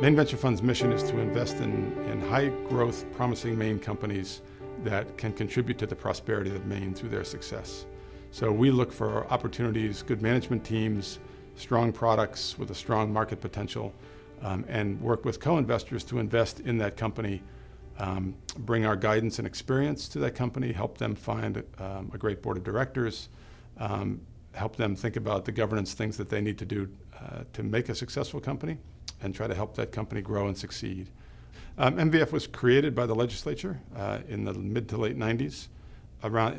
Maine Venture Fund's mission is to invest in high-growth, promising Maine companies that can contribute to the prosperity of Maine through their success. So we look for opportunities, good management teams, strong products with a strong market potential, and work with co-investors to invest in that company, bring our guidance and experience to that company, help them find a great board of directors, help them think about the governance things that they need to do to make a successful company, and try to help that company grow and succeed. MVF was created by the legislature in the mid to late 90s,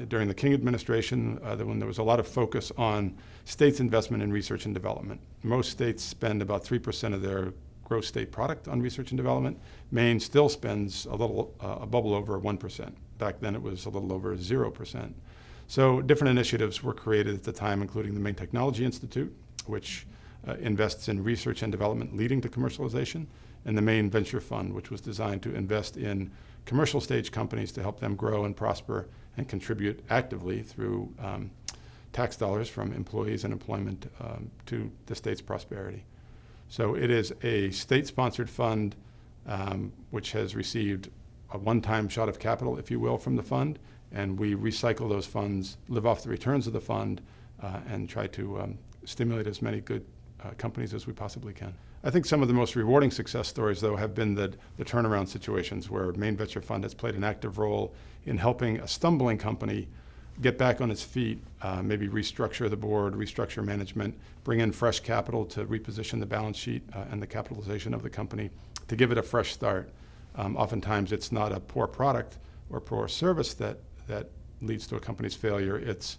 during the King administration, when there was a lot of focus on states' investment in research and development. Most states spend about 3% of their gross state product on research and development. Maine still spends a bubble over 1%. Back then it was a little over 0%. So different initiatives were created at the time, including the Maine Technology Institute, which invests in research and development leading to commercialization, and the Maine Venture Fund, which was designed to invest in commercial stage companies to help them grow and prosper and contribute actively through tax dollars from employees and employment to the state's prosperity. So it is a state-sponsored fund which has received a one-time shot of capital, if you will, from the fund, and we recycle those funds, live off the returns of the fund, and try to stimulate as many good companies as we possibly can. I think some of the most rewarding success stories, though, have been the turnaround situations where Maine Venture Fund has played an active role in helping a stumbling company get back on its feet, maybe restructure the board, restructure management, bring in fresh capital to reposition the balance sheet and the capitalization of the company to give it a fresh start. Oftentimes it's not a poor product or poor service that leads to a company's failure. It's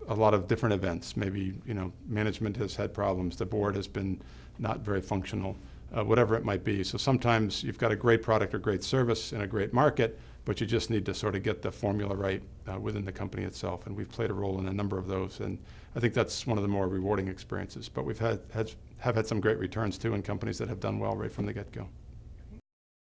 a lot of different events. Maybe management has had problems, the board has been not very functional, whatever it might be. So sometimes you've got a great product or great service in a great market, but you just need to sort of get the formula right within the company itself. And we've played a role in a number of those, and I think that's one of the more rewarding experiences. But we've have had some great returns too in companies that have done well right from the get-go.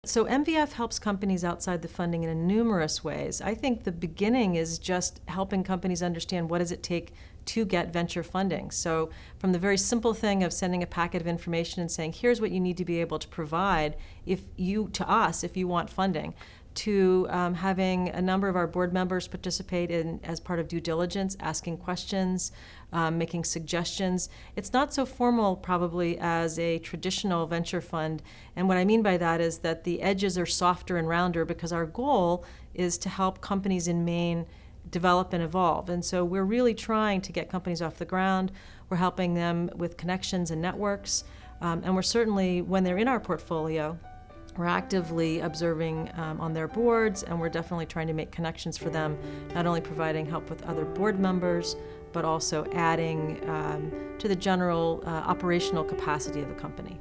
So MVF helps companies outside the funding in numerous ways. I think the beginning is just helping companies understand what does it take to get venture funding. So from the very simple thing of sending a packet of information and saying, here's what you need to be able to provide to us if you want funding, to having a number of our board members participate in as part of due diligence, asking questions, making suggestions. It's not so formal probably as a traditional venture fund, and what I mean by that is that the edges are softer and rounder because our goal is to help companies in Maine develop and evolve. And so we're really trying to get companies off the ground. We're helping them with connections and networks, and we're certainly, when they're in our portfolio, we're actively observing on their boards, and we're definitely trying to make connections for them, not only providing help with other board members, but also adding to the general operational capacity of the company.